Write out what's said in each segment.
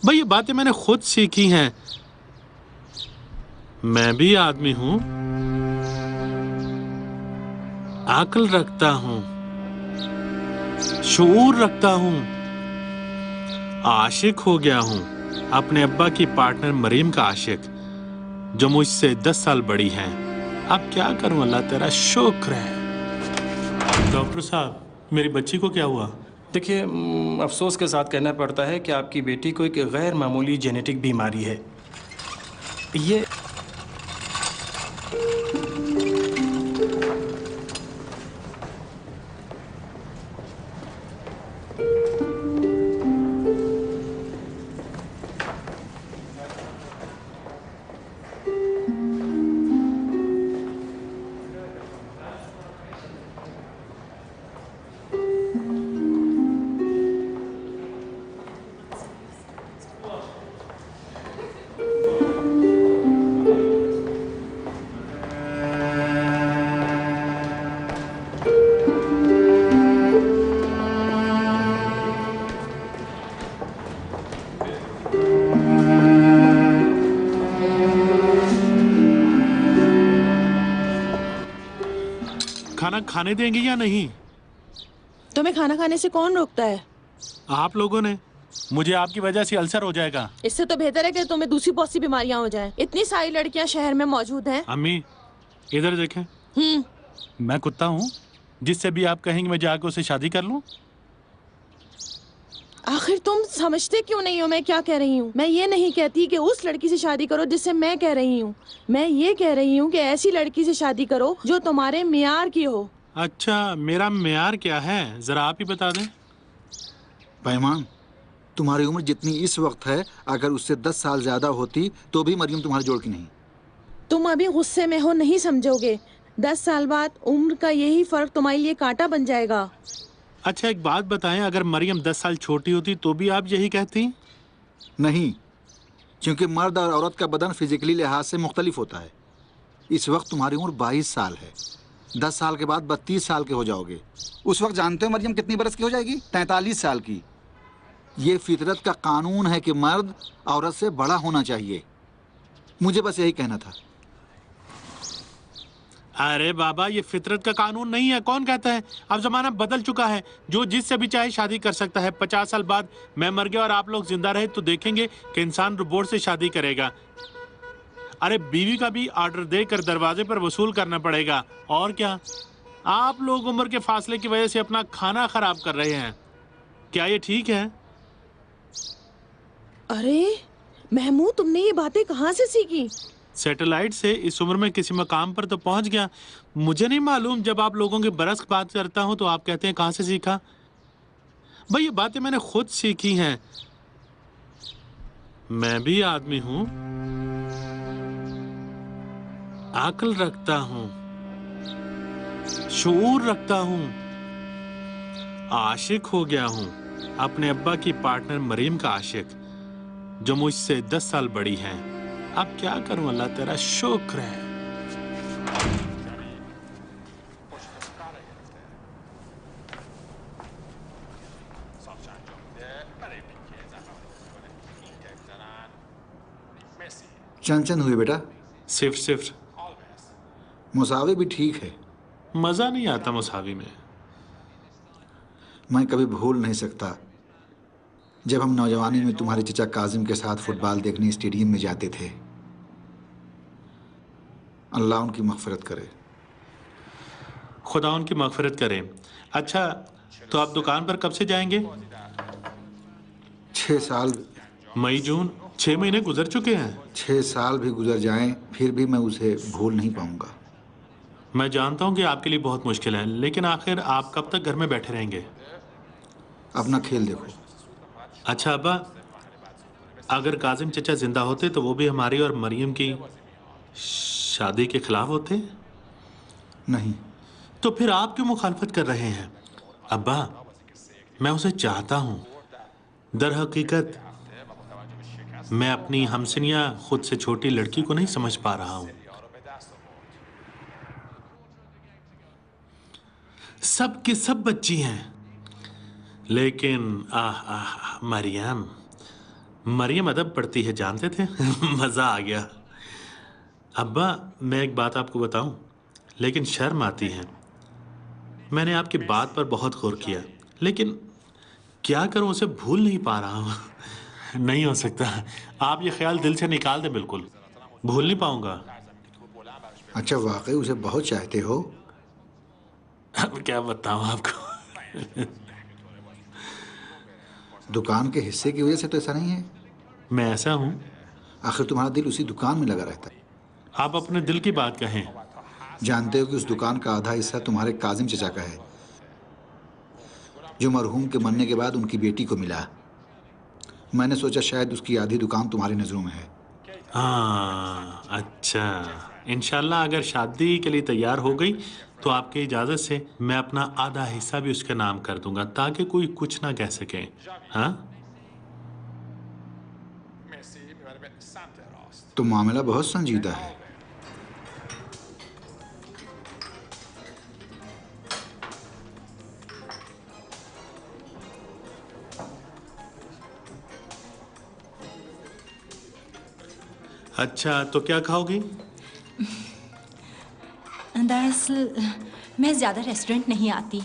भाई ये बातें मैंने खुद सीखी हैं। मैं भी आदमी हूं, अक्ल रखता हूं, शऊर रखता हूं, आशिक हो गया हूं। अपने अब्बा की पार्टनर मरीम का आशिक, जो मुझसे 10 साल बड़ी है। अब क्या करूं, अल्लाह तेरा शुक्र है। डॉक्टर साहब, मेरी बच्ची को क्या हुआ? देखिए, अफसोस के साथ कहना पड़ता है कि आपकी बेटी को एक गैर मामूली जेनेटिक बीमारी है। ये खाना खाने देंगे या नहीं? तुम्हें खाना खाने से कौन रोकता है? आप लोगों ने। मुझे आपकी वजह से अल्सर हो जाएगा। इससे तो बेहतर है कि तुम्हें दूसरी बहुत सी बीमारियां हो जाएं। इतनी सारी लड़कियां शहर में मौजूद हैं। अम्मी, इधर देखें। मैं कुत्ता हूँ जिससे भी आप कहेंगे मैं जाकर उससे शादी कर लूं? आखिर तुम समझते क्यों नहीं हो मैं क्या कह रही हूँ? मैं ये नहीं कहती कि उस लड़की से शादी करो जिससे मैं कह रही हूँ। मैं ये कह रही हूँ कि ऐसी लड़की से शादी करो जो तुम्हारे मियार की हो। अच्छा, मेरा मियार क्या है, जरा आप ही बता दें। पैमान, तुम्हारी उम्र जितनी इस वक्त है, अगर उससे 10 साल ज्यादा होती तो भी मरियम तुम्हारे जोड़ की नहीं। तुम अभी गुस्से में हो, नहीं समझोगे। 10 साल बाद उम्र का यही फर्क तुम्हारे लिए कांटा बन जाएगा। अच्छा एक बात बताएं, अगर मरियम 10 साल छोटी होती तो भी आप यही कहती? नहीं, क्योंकि मर्द और औरत का बदन फिजिकली लिहाज से मुख्तलिफ होता है। इस वक्त तुम्हारी उम्र 22 साल है। 10 साल के बाद 32 साल के हो जाओगे। उस वक्त जानते हो मरियम कितनी बरस की हो जाएगी? 43 साल की। ये फितरत का कानून है कि मर्द औरत से बड़ा होना चाहिए। मुझे बस यही कहना था। अरे बाबा, ये फितरत का कानून नहीं है। कौन कहता है? अब जमाना बदल चुका है, जो जिससे भी चाहे शादी कर सकता है। 50 साल बाद मैं मर गया और आप लोग जिंदा रहे तो देखेंगे कि इंसान रोबोट से शादी करेगा। अरे बीवी का भी ऑर्डर देकर दरवाजे पर वसूल करना पड़ेगा। और क्या? आप लोग उम्र के फासले की वजह से अपना खाना खराब कर रहे हैं। क्या ये ठीक है? अरे महमूद, तुमने ये बातें कहाँ से सीखी? सैटेलाइट से इस उम्र में किसी मकाम पर तो पहुंच गया। मुझे नहीं मालूम, जब आप लोगों के बरस की बात करता हूं तो आप कहते हैं कहां से सीखा। भाई ये बातें मैंने खुद सीखी हैं। मैं भी आदमी हूं, अक्ल रखता हूं, शऊर रखता हूं, आशिक हो गया हूं। अपने अब्बा की पार्टनर मरीम का आशिक, जो मुझसे 10 साल बड़ी है। अब क्या करूं, अल्लाह तेरा शुक्र है। चंचन हुई बेटा? सिर्फ सिर्फ मुसावी भी ठीक है। मजा नहीं आता मुसावी में। मैं कभी भूल नहीं सकता जब हम नौजवानी में तुम्हारे चचा काजिम के साथ फुटबॉल देखने स्टेडियम में जाते थे। अल्लाह उनकी मग़फ़िरत करे। खुदा उनकी मग़फ़िरत करे। अच्छा, तो आप दुकान पर कब से जाएंगे? 6 साल। मई जून, 6 महीने गुजर चुके हैं। 6 साल भी गुजर जाएं, फिर भी मैं उसे भूल नहीं पाऊंगा। मैं जानता हूं कि आपके लिए बहुत मुश्किल है, लेकिन आखिर आप कब तक घर में बैठे रहेंगे? अपना खेल देखो। अच्छा अब्बा, अगर काजिम चचा जिंदा होते तो वो भी हमारी और मरियम की शादी के खिलाफ होते? नहीं। तो फिर आप क्यों मुखालफत कर रहे हैं? अब्बा, मैं उसे चाहता हूं। दर हकीकत मैं अपनी हमसनिया खुद से छोटी लड़की को नहीं समझ पा रहा हूं। सब की सब बच्ची हैं, लेकिन आह आह मरियम, मरियम अदब पढ़ती है, जानते थे? मज़ा आ गया। अब्बा, मैं एक बात आपको बताऊं, लेकिन शर्म आती है। मैंने आपकी बात पर बहुत गौर किया, लेकिन क्या करूं, उसे भूल नहीं पा रहा हूं। नहीं हो सकता। आप ये ख्याल दिल से निकाल दें, बिल्कुल भूल नहीं पाऊंगा। अच्छा, वाकई उसे बहुत चाहते हो? अब क्या बताऊं आपको। दुकान के हिस्से की वजह से तो ऐसा नहीं है? मैं ऐसा हूं। आखिर तुम्हारा दिल उसी दुकान में लगा रहता है। आप अपने दिल की बात कहें। जानते हो कि उस दुकान का आधा हिस्सा तुम्हारे काजिम चचा का है, जो मरहूम के मरने के बाद उनकी बेटी को मिला। मैंने सोचा शायद उसकी आधी दुकान तुम्हारी नज़रों में है। हाँ, अच्छा। इंशाल्लाह अगर शादी के लिए तैयार हो गई तो आपकी इजाज़त से मैं अपना आधा हिस्सा भी उसके नाम कर दूंगा, ताकि कोई कुछ ना कह सके। हाँ, तो मामला बहुत संजीदा है। अच्छा, तो क्या खाओगी? दरअसल मैं ज़्यादा रेस्टोरेंट नहीं आती,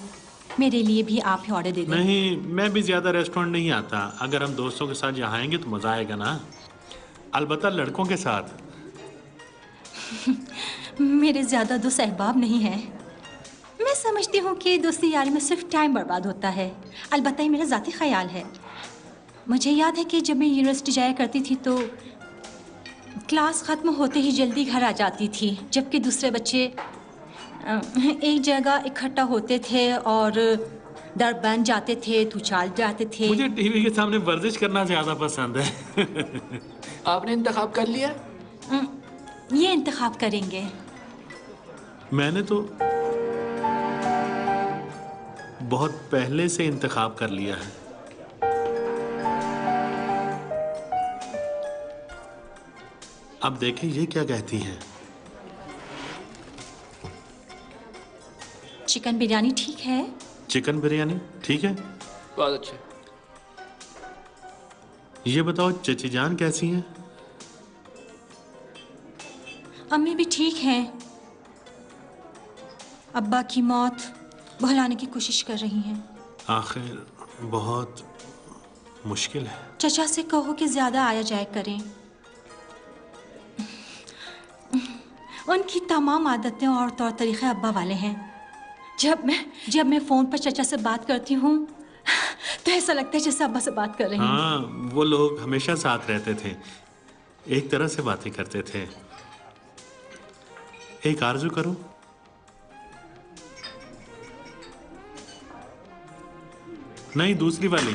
मेरे लिए भी आप ही ऑर्डर दे दें। नहीं, मैं भी ज़्यादा रेस्टोरेंट नहीं आता। अगर हम दोस्तों के साथ यहाँ आएंगे तो मज़ा आएगा ना, अलबत्ता लड़कों के साथ। मेरे ज़्यादा दोस्त अहबाब नहीं हैं। मैं समझती हूँ कि दोस्ती यारी में सिर्फ टाइम बर्बाद होता है। अलबत्ता ये मेरा ज़ाती ख्याल है। मुझे याद है कि जब मैं यूनिवर्सिटी जाया करती थी तो क्लास ख़त्म होते ही जल्दी घर आ जाती थी, जबकि दूसरे बच्चे एक जगह इकट्ठा होते थे और डर बन जाते थे, तो चाल जाते थे। मुझे टीवी के सामने वर्जिश करना ज़्यादा पसंद है। आपने इंतखाब कर लिया? ये इंतखाब करेंगे। मैंने तो बहुत पहले से इंतखाब कर लिया है। अब देखें ये क्या कहती हैं। चिकन बिरयानी ठीक है? चिकन बिरयानी ठीक है। बहुत अच्छे। ये बताओ चची जान कैसी हैं? अम्मी भी ठीक हैं। अब्बा की मौत भुलाने की कोशिश कर रही हैं। आखिर बहुत मुश्किल है। चचा से कहो कि ज़्यादा आया जाया करें। उनकी तमाम आदतें और तौर तरीक़े अब्बा वाले हैं। जब मैं फ़ोन पर चचा से बात करती हूँ तो ऐसा लगता है जैसे अब्बा से बात कर रही हूँ। हाँ, वो लोग हमेशा साथ रहते थे, एक तरह से बातें करते थे। एक आरज़ू करो। नहीं, दूसरी वाली।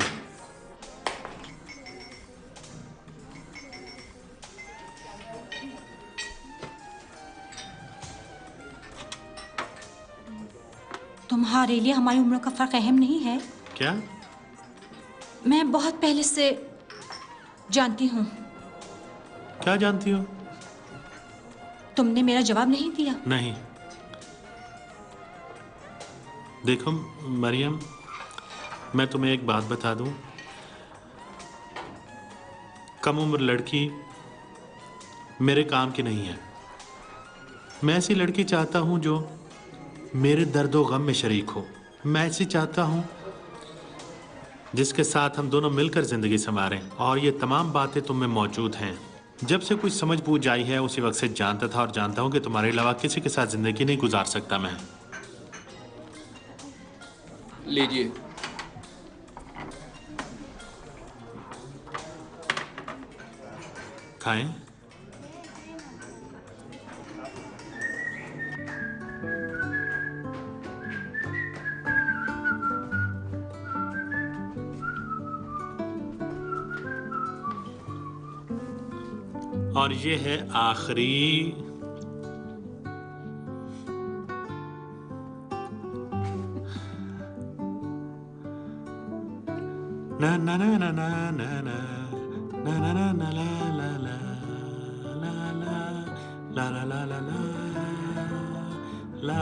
तुम्हारे लिए हमारी उम्र का फ़र्क अहम नहीं है? क्या? मैं बहुत पहले से जानती हूँ। क्या जानती हो? तुमने मेरा जवाब नहीं दिया। नहीं। देखो मरियम, मैं तुम्हें एक बात बता दूं। कम उम्र लड़की मेरे काम की नहीं है। मैं ऐसी लड़की चाहता हूं जो मेरे दर्द व गम में शरीक हो। मैं ऐसी चाहता हूं जिसके साथ हम दोनों मिलकर जिंदगी संवारें, और ये तमाम बातें तुम में मौजूद हैं। जब से कुछ समझ बूझ आई है उसी वक्त से जानता था और जानता हूं कि तुम्हारे अलावा किसी के साथ जिंदगी नहीं गुजार सकता मैं। लीजिए। खाएं। और ये है आखिरी। ना ना ना ना ना ना ना ना ना ना ना ला ला ला ला ला ला ला ला ला।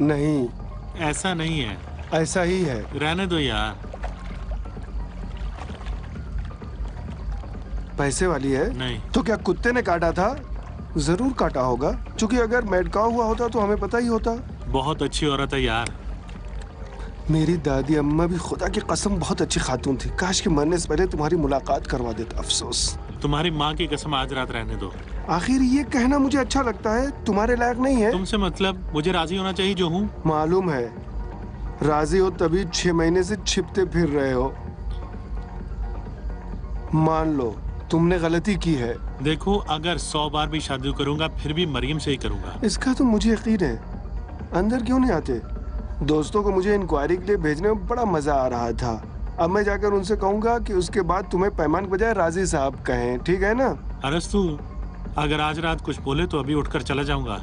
नहीं, ऐसा नहीं है, ऐसा ही है। रहने दो यार। पैसे वाली है? नहीं। तो क्या कुत्ते ने काटा था? जरूर काटा होगा, क्योंकि अगर मेडकाव हुआ होता तो हमें पता ही होता। बहुत अच्छी औरत है यार। मेरी दादी अम्मा भी खुदा की कसम बहुत अच्छी खातून थी। काश कि मरने से पहले तुम्हारी मुलाकात करवा देता। अफसोस। तुम्हारी माँ की कसम आज रात रहने दो। आखिर ये कहना मुझे अच्छा लगता है, तुम्हारे लायक नहीं है। तुमसे मतलब मुझे राजी होना चाहिए जो हूँ। मालूम है, राजी हो तभी 6 महीने से छिपते फिर रहे हो। मान लो तुमने गलती की है। देखो, अगर 100 बार भी शादी करूंगा फिर भी मरियम से ही करूंगा। इसका तो मुझे यकीन है। अंदर क्यों नहीं आते? दोस्तों को मुझे इंक्वायरी के लिए भेजने में बड़ा मजा आ रहा था। अब मैं जाकर उनसे कहूंगा कि उसके बाद तुम्हें पैमान के बजाय राजी साहब कहें, ठीक है ना? अरस्तु, अगर आज रात कुछ बोले तो अभी उठकर चला जाऊंगा।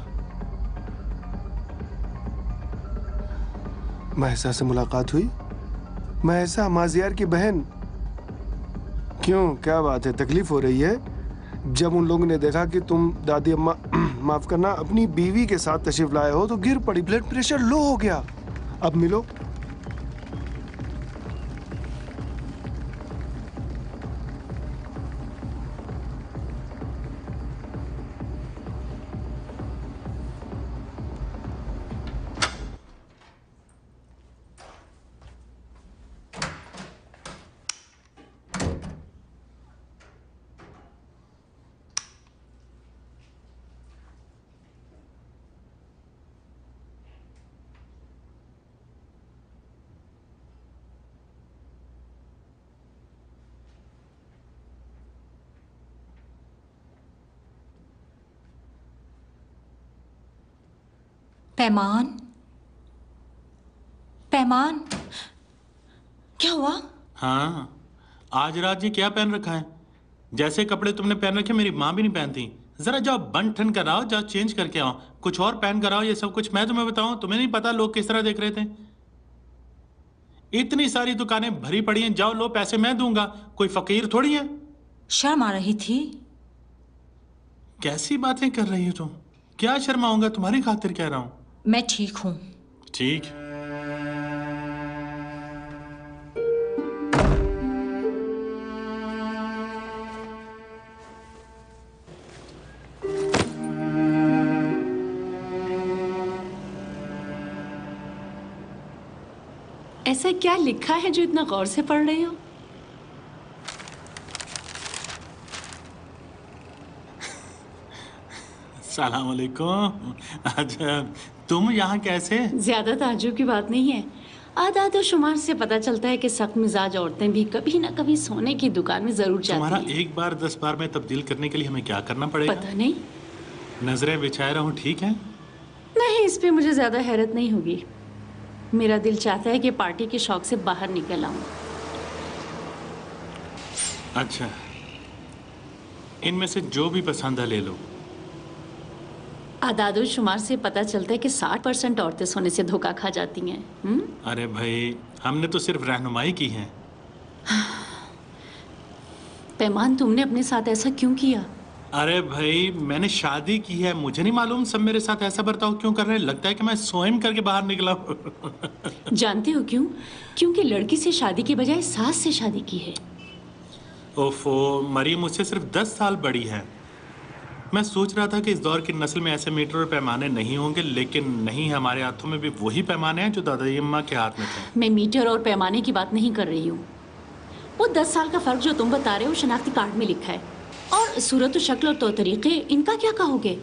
महसा से मुलाकात हुई? महसा माजियार की बहन। क्यों, क्या बात है, तकलीफ हो रही है? जब उन लोगों ने देखा कि तुम दादी अम्मा माफ करना अपनी बीवी के साथ तशरीफ लाए हो तो गिर पड़ी, ब्लड प्रेशर लो हो गया। अब मिलो। पैमान, पैमान, क्या हुआ? हाँ, आज रात ये क्या पहन रखा है? जैसे कपड़े तुमने पहन रखे मेरी माँ भी नहीं पहनती। जरा जाओ बन ठन कर आओ, जाओ चेंज करके आओ, कुछ और पहन कर आओ। ये सब कुछ मैं तुम्हें बताऊं? तुम्हें नहीं पता लोग किस तरह देख रहे थे? इतनी सारी दुकानें भरी पड़ी हैं, जाओ लो, पैसे मैं दूंगा, कोई फकीर थोड़ी है। शर्म आ रही थी। कैसी बातें कर रही हो तुम? क्या शर्माऊंगा, तुम्हारी खातिर कह रहा हूं। मैं ठीक हूँ। ठीक। ऐसा क्या लिखा है जो इतना गौर से पढ़ रही हो? सलाम अलैकुम। अच्छा, तुम यहाँ कैसे? ज्यादा ताज्जुब की बात नहीं है। आदाद और शुमार से पता चलता है कि सख्त मिजाज औरतें भी कभी ना कभी सोने की दुकान में जरूर जाती तुम्हारा हैं। एक बार 10 बार में तब्दील करने के लिए हमें क्या करना पड़ेगा? पता नहीं। नजरें बिछाए रहूं, ठीक है? नहीं, इस पे मुझे ज्यादा हैरत नहीं होगी। मेरा दिल चाहता है कि पार्टी के शौक से बाहर निकल आऊं। अच्छा, इनमें से जो भी पसंद है ले लो। आदाद और शुमार से पता चलता है कि 60% औरतें सोने से धोखा खा जाती हैं। अरे भाई, हमने तो सिर्फ रहनुमाई की है। पैमान, तुमने अपने साथ ऐसा क्यों किया? अरे भाई, मैंने शादी की है, मुझे नहीं मालूम सब मेरे साथ ऐसा बर्ताव क्यों कर रहे हैं। लगता है कि मैं स्वयं करके बाहर निकला हूं। जानते हो क्यों? क्योंकि लड़की से शादी के बजाय सास से शादी की है। ओफो, मरियम मुझसे सिर्फ 10 साल बड़ी है। मैं सोच रहा था कि इस दौर की नस्ल में ऐसे मीटर और पैमाने नहीं होंगे, लेकिन नहीं, हमारे हाथों में भी वही पैमाने हैं जो दादाजी अम्मा के हाथ में थे। मैं मीटर और पैमाने की बात नहीं कर रही हूँ। वो 10 साल का फर्क जो तुम बता रहे हो शनाख्ती कार्ड में लिखा है। और सूरत, शक्ल और तौर तरीके, इनका क्या कहोगे?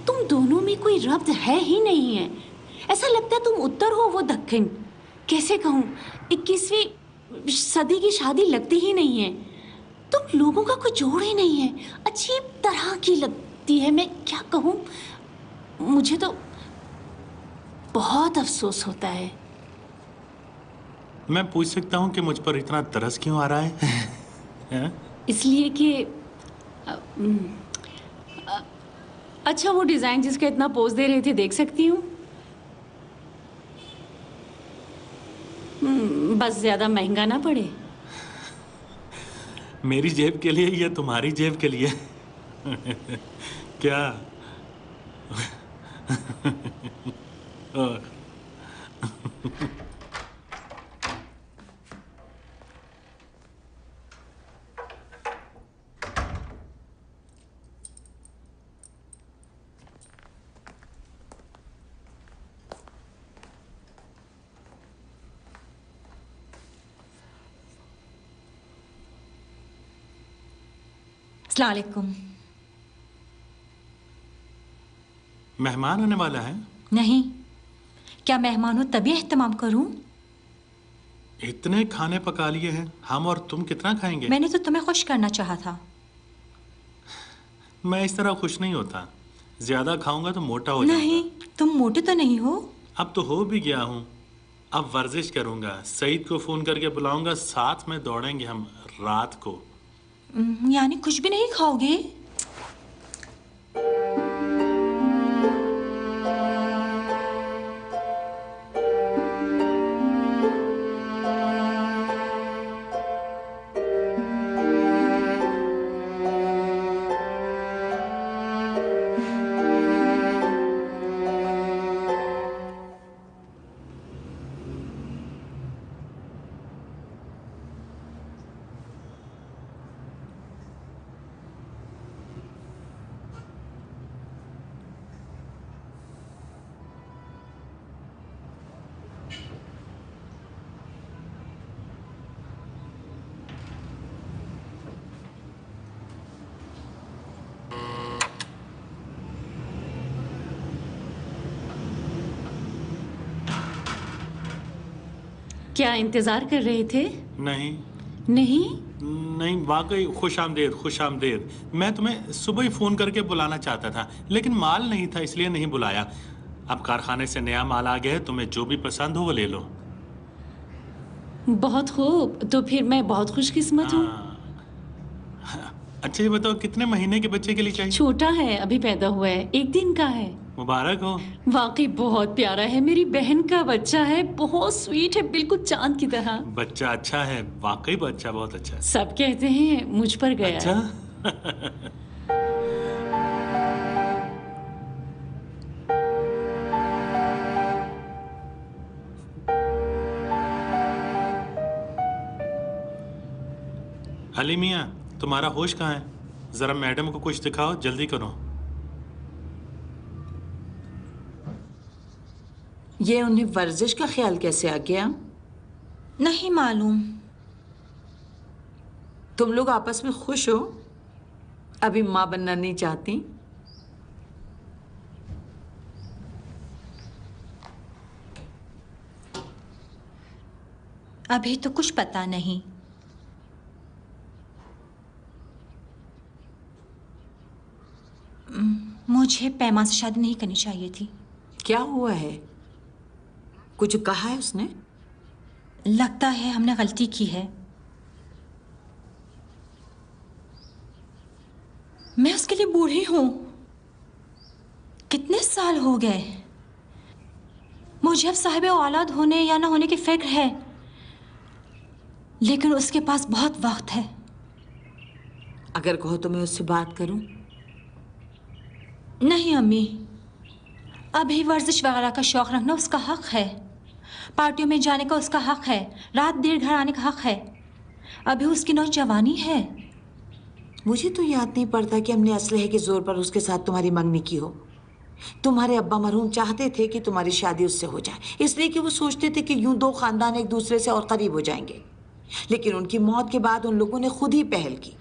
तुम दोनों में कोई रब्त है ही नहीं है। ऐसा लगता है तुम उत्तर हो, वो दक्षिण। कैसे कहूँ, 21वीं सदी की शादी लगती ही नहीं है। तुम लोगों का कोई जोड़ ही नहीं है। अजीब तरह की लगती है। मैं क्या कहूँ, मुझे तो बहुत अफसोस होता है। मैं पूछ सकता हूँ कि मुझ पर इतना तरस क्यों आ रहा है? हैं? इसलिए कि अच्छा, वो डिजाइन जिसका इतना पोज दे रहे थे, देख सकती हूँ? बस ज्यादा महंगा ना पड़े। मेरी जेब के लिए या तुम्हारी जेब के लिए? क्या? अस्सलाम वालेकुम। मेहमान आने वाला है? नहीं, क्या मेहमान हो तभी एहतमाम करूं? इतने खाने पका लिए हैं, हम और तुम कितना खाएंगे? मैंने तो तुम्हें खुश करना चाहा था। मैं इस तरह खुश नहीं होता। ज्यादा खाऊंगा तो मोटा हो जाऊंगा। नहीं, तुम मोटे तो नहीं हो। अब तो हो भी गया हूँ। अब वर्जिश करूंगा, सईद को फोन करके बुलाऊंगा, साथ में दौड़ेंगे हम रात को। यानी कुछ भी नहीं खाओगे? क्या इंतजार कर रहे थे? नहीं नहीं? नहीं, वाकई खुश आमदेद, खुश आमदेद। मैं तुम्हें सुबह ही फोन करके बुलाना चाहता था, लेकिन माल नहीं था इसलिए नहीं बुलाया। अब कारखाने से नया माल आ गया है, तुम्हें जो भी पसंद हो वो ले लो। बहुत खूब, तो फिर मैं बहुत खुशकिस्मत हूँ। अच्छा ये बताओ, कितने महीने के बच्चे के लिए चाहिए? छोटा है, अभी पैदा हुआ है, 1 दिन का है। मुबारक हो। वाकई बहुत प्यारा है, मेरी बहन का बच्चा है, बहुत स्वीट है, बिल्कुल चांद की तरह। बच्चा अच्छा है, वाकई बच्चा बहुत अच्छा है। सब कहते हैं मुझ पर गया अच्छा है। अली मियाँ, तुम्हारा होश कहाँ है? जरा मैडम को कुछ दिखाओ, जल्दी करो। ये उन्हें वर्जिश का ख्याल कैसे आ गया? नहीं मालूम। तुम लोग आपस में खुश हो? अभी माँ बनना नहीं चाहती? अभी तो कुछ पता नहीं। मुझे पैमान से शादी नहीं करनी चाहिए थी। क्या हुआ है? कुछ कहा है उसने? लगता है हमने गलती की है। मैं उसके लिए बूढ़ी हूं। कितने साल हो गए। मुझे अब साहिब औलाद होने या ना होने की फिक्र है, लेकिन उसके पास बहुत वक्त है। अगर कहो तो मैं उससे बात करूं? नहीं अम्मी, अभी वर्जिश वगैरह का शौक रखना उसका हक है, पार्टियों में जाने का उसका हक है, रात देर घर आने का हक है। अभी उसकी नौजवानी है। मुझे तो याद नहीं पड़ता कि हमने असलहे के जोर पर उसके साथ तुम्हारी मंगनी की हो। तुम्हारे अब्बा मरहूम चाहते थे कि तुम्हारी शादी उससे हो जाए, इसलिए कि वो सोचते थे कि यूं 2 खानदान एक दूसरे से और करीब हो जाएंगे। लेकिन उनकी मौत के बाद उन लोगों ने खुद ही पहल की।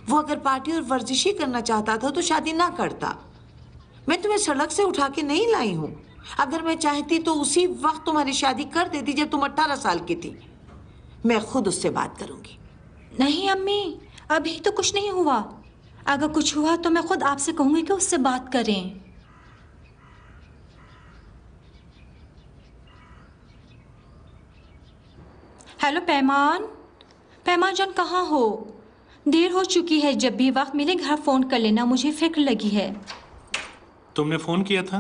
वो अगर पार्टी और वर्जिश ही करना चाहता था तो शादी ना करता। मैं तुम्हें सड़क से उठा के नहीं लाई हूँ। अगर मैं चाहती तो उसी वक्त तुम्हारी शादी कर देती जब तुम 18 साल की थी। मैं खुद उससे बात करूंगी। नहीं अम्मी, अभी तो कुछ नहीं हुआ। अगर कुछ हुआ तो मैं खुद आपसे कहूंगी कि उससे बात करें। हेलो पैमान, पैमान जान कहाँ हो? देर हो चुकी है, जब भी वक्त मिले घर फोन कर लेना, मुझे फिक्र लगी है। तुमने फोन किया था?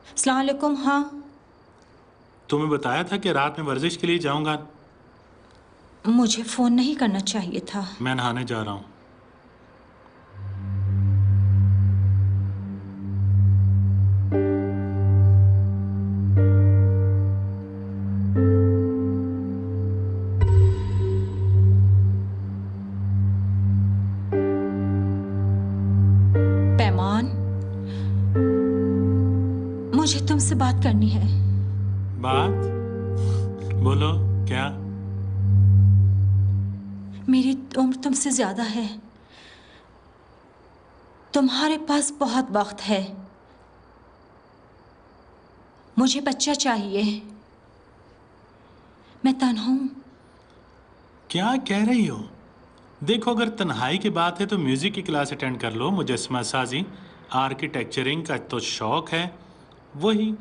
अस्सलाम वालेकुम। हाँ, तुम्हें बताया था कि रात में वर्जिश के लिए जाऊंगा। मुझे फोन नहीं करना चाहिए था। मैं नहाने जा रहा हूँ। आपसे बात करनी है। बात बोलो क्या? मेरी उम्र तुमसे ज्यादा है, तुम्हारे पास बहुत वक्त है, मुझे बच्चा चाहिए, मैं तन्हा हूं। क्या कह रही हो? देखो, अगर तन्हाई की बात है तो म्यूजिक की क्लास अटेंड कर लो। मुजस्समा साजी, आर्किटेक्चरिंग का तो शौक है, वही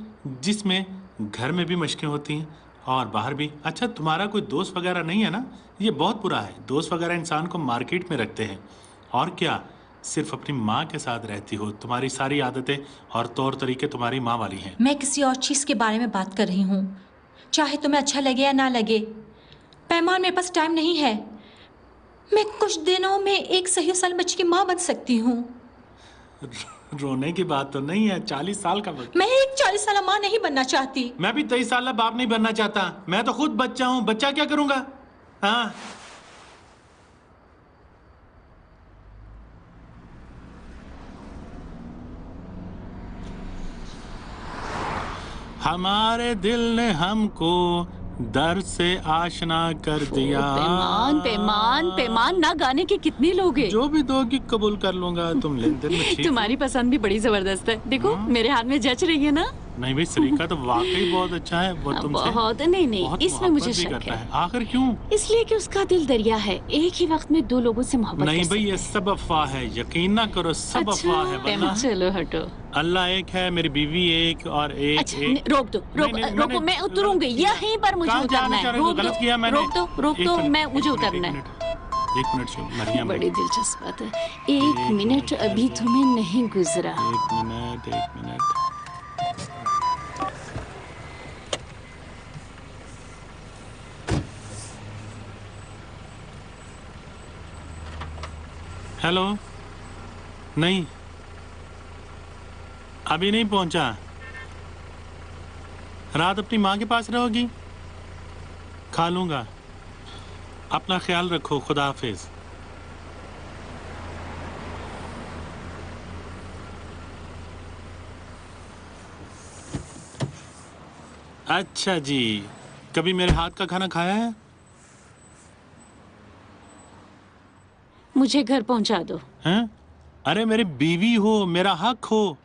जिसमें घर में भी मशकें होती हैं और बाहर भी। अच्छा, तुम्हारा कोई दोस्त वगैरह नहीं है ना? ये बहुत बुरा है। दोस्त वगैरह इंसान को मार्केट में रखते हैं। और क्या, सिर्फ अपनी माँ के साथ रहती हो। तुम्हारी सारी आदतें और तौर तरीके तुम्हारी माँ वाली हैं। मैं किसी और चीज के बारे में बात कर रही हूँ, चाहे तुम्हें अच्छा लगे या ना लगे। पैमान, मेरे पास टाइम नहीं है। मैं कुछ दिनों में एक सही साल बच्चे की माँ बन सकती हूँ। रोने की बात तो नहीं है, 40 साल का वक्त। मैं एक 40 साल माँ नहीं बनना चाहती। मैं भी 23 साल बाप नहीं बनना चाहता। मैं तो खुद बच्चा हूँ। बच्चा क्या करूंगा? हाँ, हमारे दिल ने हमको दर्द से आशना कर दिया। पैमान पैमान पैमान, ना गाने के कितने लोग हैं? जो भी दोगी कबूल कर लूंगा। तुम लेन देन में ठीक हो? तुम्हारी पसंद भी बड़ी जबरदस्त है। देखो मेरे हाथ में जच रही है ना। नहीं भाई, सलीका तो वाकई बहुत अच्छा है। वो तुमसे बहुत नहीं, बहुत इसमें मुझे मोहब्बत भी शक करता है। आखिर क्यों? इसलिए कि उसका दिल दरिया है, एक ही वक्त में दो लोगों से मोहब्बत नहीं कर भाई, सकता ये है। सब अफवाह है। यकीन ना करो, सब अफवाह है। वरना पैमान, चलो हटो। अल्लाह एक है, मेरी बीवी एक और एक। अच्छा, एक रोक दो, रोको, मैं उतरूंगी। यहीं पर मुझे कहाँ उतरना जाना है। चाह रहे हो? रोक गलत किया दो, मैंने। रोक दो, मैं मुझे उतरना है। एक मिनट सुन मरियम, बड़ी दिलचस्प बात है। एक मिनट अभी तुम्हें नहीं गुजरा। एक मिनट। हेलो, नहीं अभी नहीं पहुंचा। रात अपनी माँ के पास रहोगी? खा लूंगा। अपना ख्याल रखो। खुदा हाफिज। अच्छा जी, कभी मेरे हाथ का खाना खाया है? मुझे घर पहुंचा दो। हैं? अरे मेरी बीवी हो, मेरा हक हो।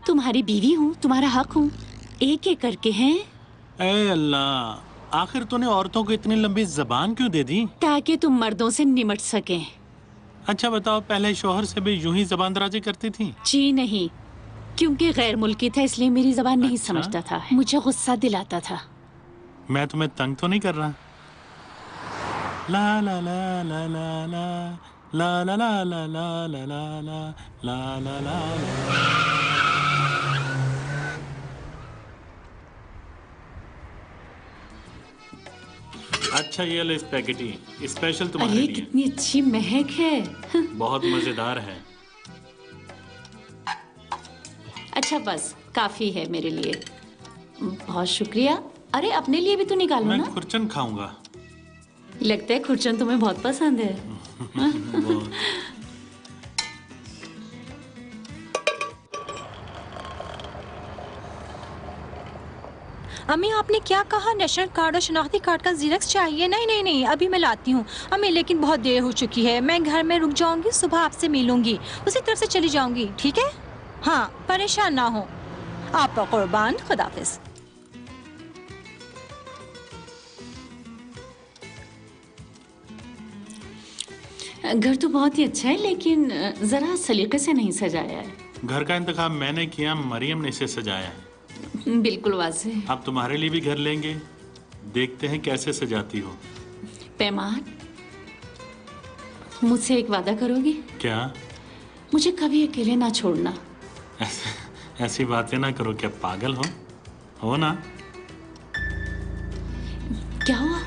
तुम्हारी बीवी हूँ, तुम्हारा हक हूँ, एक एक करके हैं। ए अल्लाह, आखिर तूने औरतों को इतनी लंबी जबान क्यों दे दी? ताकि तुम मर्दों से निमट सकें। अच्छा बताओ, पहले शोहर से भी यूं ही जबान दराजी करती थी? जी नहीं, क्योंकि गैर मुल्की था इसलिए मेरी जबान नहीं अच्छा? समझता था, मुझे गुस्सा दिलाता था। मैं तुम्हें तंग तो नहीं कर रहा? ला ला ला ला ला ला ला ला ला ला ला ला ला ला ला ला ला। अच्छा ये लो स्पैगेटी, स्पेशल तुम्हारे अरे लिए। कितनी अच्छी महक है। बहुत मजेदार है। अच्छा बस काफी है मेरे लिए। बहुत शुक्रिया। अरे अपने लिए भी तो निकालो मैं ना। खुरचन खाऊंगा। लगता है खुरचन तुम्हें बहुत पसंद है। बहुत। अम्मी, आपने क्या कहा? नेशनल कार्ड और शनाख्ती कार्ड का जीरेक्स चाहिए? नहीं नहीं नहीं, अभी मैं लाती हूँ अम्मी, लेकिन बहुत देर हो चुकी है। मैं घर में रुक जाऊंगी, सुबह आपसे मिलूंगी, उसी तरफ से चली जाऊंगी, ठीक है? हाँ, परेशान ना हो। आपका कुर्बान। खुदाफिज। घर तो बहुत ही अच्छा है, लेकिन जरा सलीके से नहीं सजाया है। घर का इंतखाब मैंने किया, मरियम ने इसे सजाया है। बिल्कुल वाज़ेह। अब तुम्हारे लिए भी घर लेंगे, देखते हैं कैसे सजाती हो। पैमान, मुझसे एक वादा करोगी? क्या? मुझे कभी अकेले ना छोड़ना। ऐसी बातें ना करो, क्या पागल हो ना? क्या हुआ?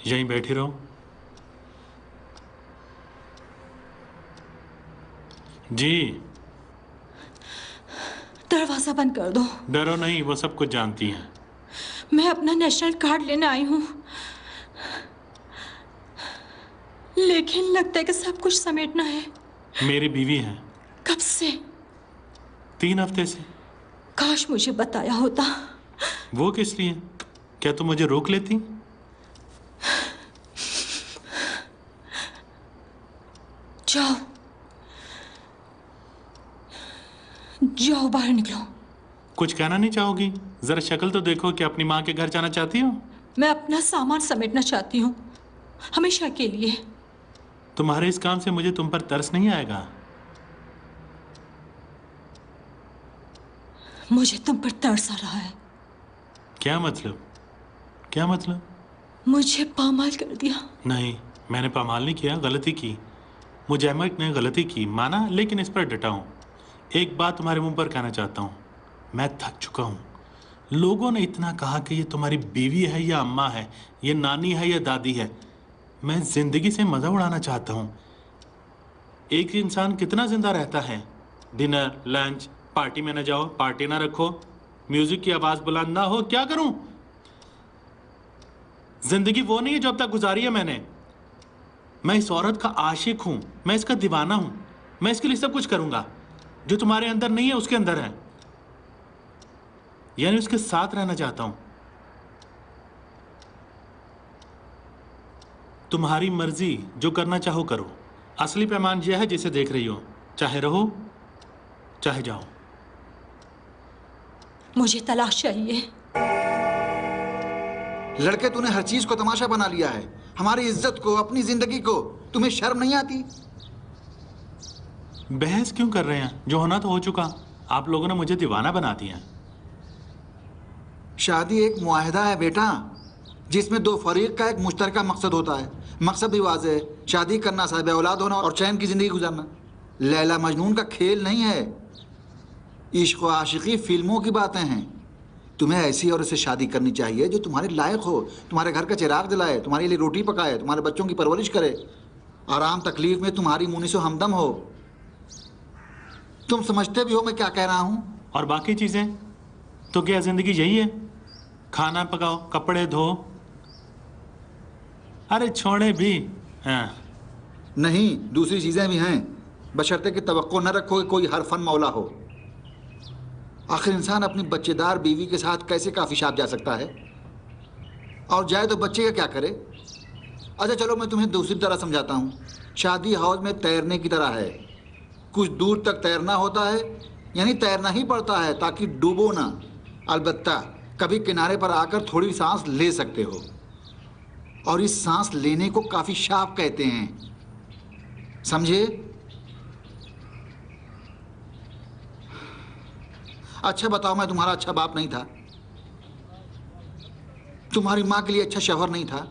यहीं बैठी रहो। जी। दरवाजा बंद कर दो। डरो नहीं, वो सब कुछ जानती हैं। मैं अपना नेशनल कार्ड लेने आई हूँ, लेकिन लगता है कि सब कुछ समेटना है। मेरी बीवी है। कब से? 3 हफ्ते से। काश मुझे बताया होता। वो किस लिए? क्या तुम मुझे रोक लेती? जाओ जाओ, बाहर निकलो। कुछ कहना नहीं चाहोगी? जरा शक्ल तो देखो कि अपनी माँ के घर जाना चाहती हो? मैं अपना सामान समेटना चाहती हूँ, हमेशा के लिए। तुम्हारे इस काम से मुझे तुम पर तरस नहीं आएगा? मुझे तुम पर तरस आ रहा है। क्या मतलब? क्या मतलब? मुझे पामाल कर दिया। नहीं, मैंने पामाल नहीं किया, गलती की। मुझे अहमद ने गलती की, माना, लेकिन इस पर डटा हूँ। एक बात तुम्हारे मुंह पर कहना चाहता हूँ, मैं थक चुका हूँ। लोगों ने इतना कहा कि ये तुम्हारी बीवी है या अम्मा है, ये नानी है या दादी है। मैं जिंदगी से मज़ा उड़ाना चाहता हूँ। एक इंसान कितना जिंदा रहता है? डिनर, लंच, पार्टी में न जाओ, पार्टी ना रखो, म्यूजिक की आवाज़ बुलंद ना हो, क्या करूँ? जिंदगी वो नहीं है जो अब तक गुजारी है मैंने। मैं इस औरत का आशिक हूँ, मैं इसका दीवाना हूँ। मैं इसके लिए सब कुछ करूँगा जो तुम्हारे अंदर नहीं है उसके अंदर है, यानी उसके साथ रहना चाहता हूं। तुम्हारी मर्जी, जो करना चाहो करो। असली पैमान यह है जिसे देख रही हो, चाहे रहो चाहे जाओ। मुझे तलाश चाहिए। लड़के, तूने हर चीज को तमाशा बना लिया है, हमारी इज्जत को, अपनी जिंदगी को। तुम्हें शर्म नहीं आती? बहस क्यों कर रहे हैं? जो होना तो हो चुका। आप लोगों ने मुझे दीवाना बना दिया। शादी एक मुआहदा है बेटा, जिसमें 2 फरीक का एक मुश्तरका मकसद होता है। मकसद भी वाज़ेह है, शादी करना, साहिब औलाद होना और चैन की ज़िंदगी गुजारना। लैला मजनून का खेल नहीं है। इश्क व आशिकी फिल्मों की बातें हैं। तुम्हें ऐसी औरत से शादी करनी चाहिए जो तुम्हारे लायक हो, तुम्हारे घर का चिराग जलाए, तुम्हारे लिए रोटी पकाए, तुम्हारे बच्चों की परवरिश करे, आराम तकलीफ में तुम्हारी मुनीसो हमदम हो। तुम समझते भी हो मैं क्या कह रहा हूँ? और बाकी चीजें तो क्या जिंदगी यही है? खाना पकाओ, कपड़े धो, अरे छोड़े भी। हाँ। नहीं, दूसरी चीजें भी हैं, बशर्ते कि तवक्को न रखो कि कोई हर फन मौला हो। आखिर इंसान अपनी बच्चेदार बीवी के साथ कैसे काफी शाप जा सकता है? और जाए तो बच्चे का क्या करे? अच्छा चलो मैं तुम्हें दूसरी तरह समझाता हूँ। शादी हौज में तैरने की तरह है। कुछ दूर तक तैरना होता है, यानी तैरना ही पड़ता है ताकि डूबो ना। अलबत्ता कभी किनारे पर आकर थोड़ी सांस ले सकते हो, और इस सांस लेने को काफी शाप कहते हैं, समझे? अच्छा बताओ, मैं तुम्हारा अच्छा बाप नहीं था? तुम्हारी माँ के लिए अच्छा शौहर नहीं था?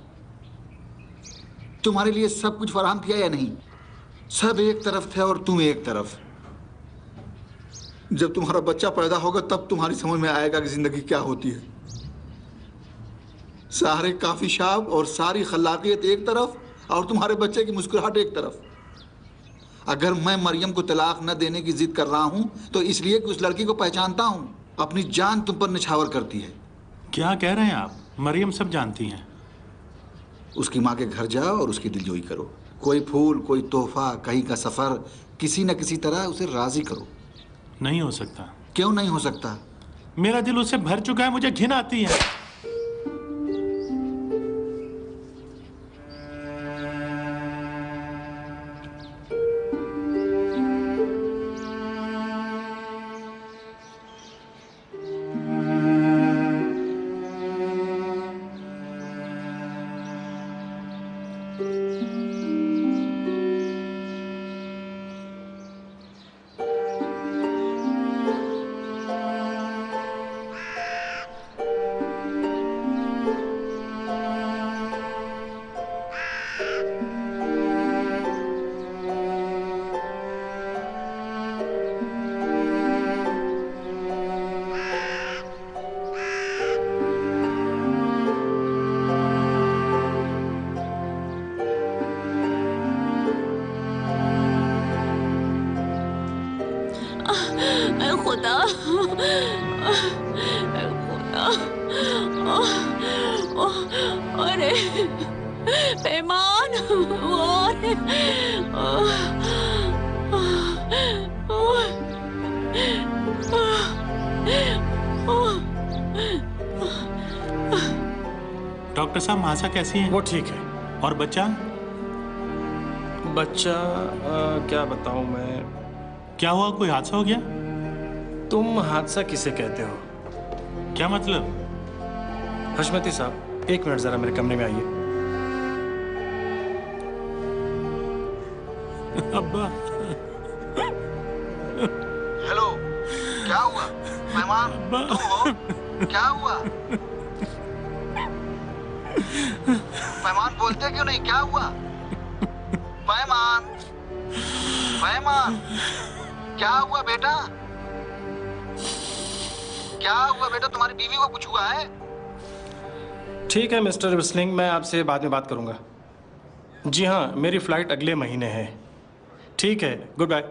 तुम्हारे लिए सब कुछ फराहम किया या नहीं? सब एक तरफ थे और तुम एक तरफ। जब तुम्हारा बच्चा पैदा होगा तब तुम्हारी समझ में आएगा कि जिंदगी क्या होती है। सारे काफी शाप और सारी खलाकियत एक तरफ और तुम्हारे बच्चे की मुस्कुराहट एक तरफ। अगर मैं मरियम को तलाक न देने की जिद कर रहा हूं तो इसलिए कि उस लड़की को पहचानता हूं। अपनी जान तुम पर निछावर करती है। क्या कह रहे हैं आप? मरियम सब जानती हैं। उसकी माँ के घर जाओ और उसकी दिलजोई करो। कोई फूल, कोई तोहफा, कहीं का सफर, किसी न किसी तरह उसे राजी करो। नहीं हो सकता। क्यों नहीं हो सकता? मेरा दिल उससे भर चुका है, मुझे घिन आती है। ऐ खुदा, ऐ खुदा, अरे पैमान, डॉक्टर साहब मासा कैसी है? वो ठीक है। और बच्चा? बच्चा क्या बताऊं मैं। क्या हुआ, कोई हादसा हो गया? तुम हादसा किसे कहते हो? क्या मतलब? हशमती साहब, 1 मिनट जरा मेरे कमरे में आइए। अब्बा। हेलो, क्या हुआ? मेहमान तुम हो? क्या हुआ? मेहमान बोलते क्यों नहीं? क्या हुआ? मेहमान, मेहमान, क्या हुआ बेटा? क्या हुआ बेटा? तुम्हारी बीवी को कुछ हुआ है? ठीक है मिस्टर विस्लिंग, मैं आपसे बाद में बात करूंगा। जी हाँ, मेरी फ्लाइट अगले महीने है। ठीक है, गुड बाय।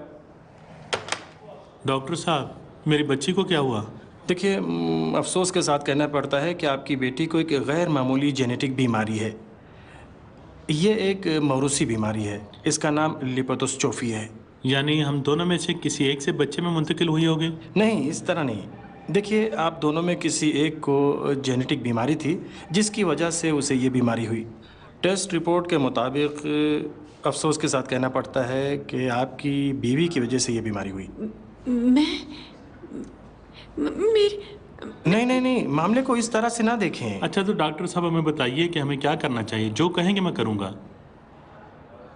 डॉक्टर साहब, मेरी बच्ची को क्या हुआ? देखिए, अफसोस के साथ कहना पड़ता है कि आपकी बेटी को एक गैर मामूली जेनेटिक बीमारी है। ये एक मौरूसी बीमारी है। इसका नाम लिपोदोस्ट्रोफी है। यानी हम दोनों में से किसी एक से बच्चे में मुंतकिल हुई होगी? नहीं, इस तरह नहीं। देखिए, आप दोनों में किसी एक को जेनेटिक बीमारी थी जिसकी वजह से उसे ये बीमारी हुई। टेस्ट रिपोर्ट के मुताबिक अफसोस के साथ कहना पड़ता है कि आपकी बीवी की वजह से ये बीमारी हुई। मेरी नहीं, मामले को इस तरह से ना देखें। अच्छा, तो डॉक्टर साहब हमें बताइए कि हमें क्या करना चाहिए। जो कहेंगे मैं करूँगा।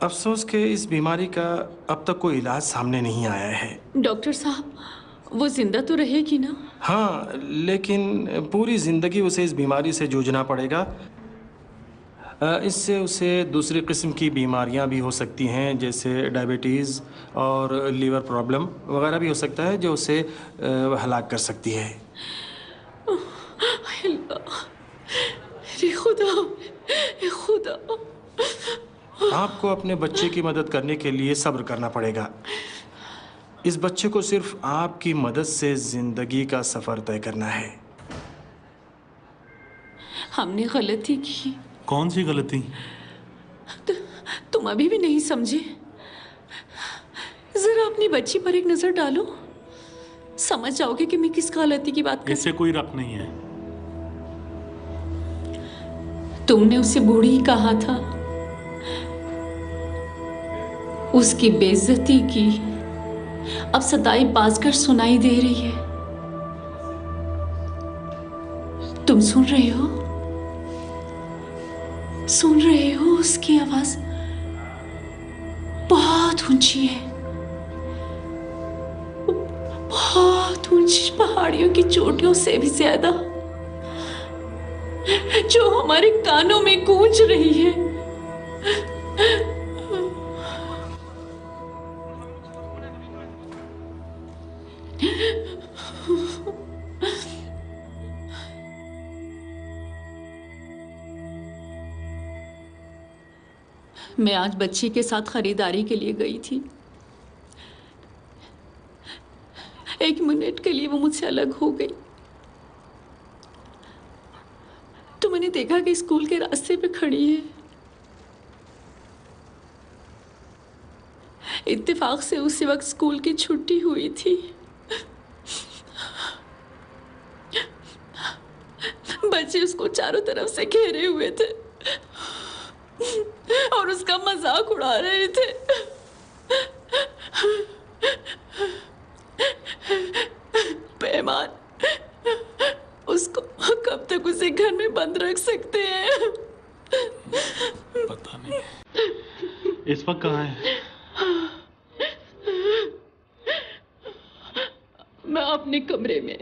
अफसोस के इस बीमारी का अब तक कोई इलाज सामने नहीं आया है। डॉक्टर साहब, वो जिंदा तो रहेगी ना? हाँ, लेकिन पूरी ज़िंदगी उसे इस बीमारी से जूझना पड़ेगा। इससे उसे दूसरी किस्म की बीमारियां भी हो सकती हैं, जैसे डायबिटीज़ और लीवर प्रॉब्लम वगैरह भी हो सकता है, जो उसे हलाक कर सकती है। खुदा, खुदा। आपको अपने बच्चे की मदद करने के लिए सब्र करना पड़ेगा। इस बच्चे को सिर्फ आपकी मदद से ज़िंदगी का सफ़र तय करना है। हमने गलती की। कौन सी गलती? तुम अभी भी नहीं समझे? जरा अपनी बच्ची पर एक नजर डालो, समझ जाओगे कि मैं किस गलती की बात कर। इससे कोई रब्त नहीं है। तुमने उसे बूढ़ी कहा था, उसकी बेइज्जती की। अब सदाई बाजकर सुनाई दे रही है। तुम सुन रहे हो? सुन रहे हो? उसकी आवाज बहुत ऊंची है, बहुत ऊंची, पहाड़ियों की चोटियों से भी ज्यादा, जो हमारे कानों में गूंज रही है। मैं आज बच्ची के साथ खरीदारी के लिए गई थी। 1 मिनट के लिए वो मुझसे अलग हो गई तो मैंने देखा कि स्कूल के रास्ते पे खड़ी है। इत्तेफाक से उसी वक्त स्कूल की छुट्टी हुई थी। बच्चे उसको चारों तरफ से घेरे हुए थे और उसका मजाक उड़ा रहे थे। पैमान, उसको कब तक उसे घर में बंद रख सकते हैं? पता नहीं। इस वक्त कहाँ है? मैं अपने कमरे में।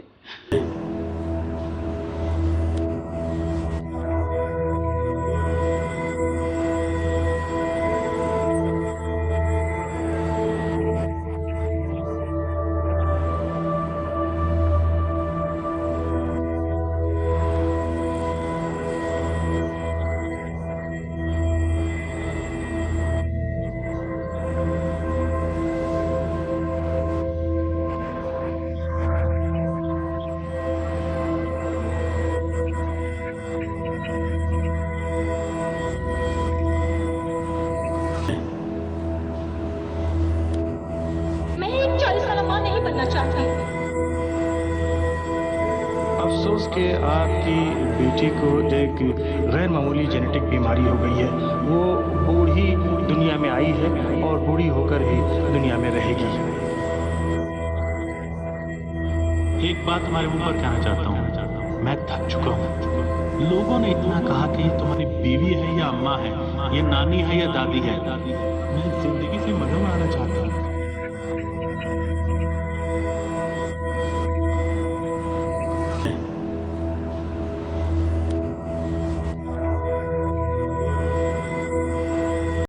करना चाहती हूँ। अफसोस कि आपकी बेटी को एक गैर मामूली जेनेटिक बीमारी हो गई है। वो बूढ़ी दुनिया में आई है और बूढ़ी होकर ही दुनिया में रहेगी। एक बात तुम्हारे मुंह पर कहना चाहता हूँ, मैं थक चुका हूँ। लोगों ने इतना कहा कि ये तुम्हारी बीवी है या अम्मा है, ये नानी है या दादी है। मैं जिंदगी से मजा मारना चाहता हूँ।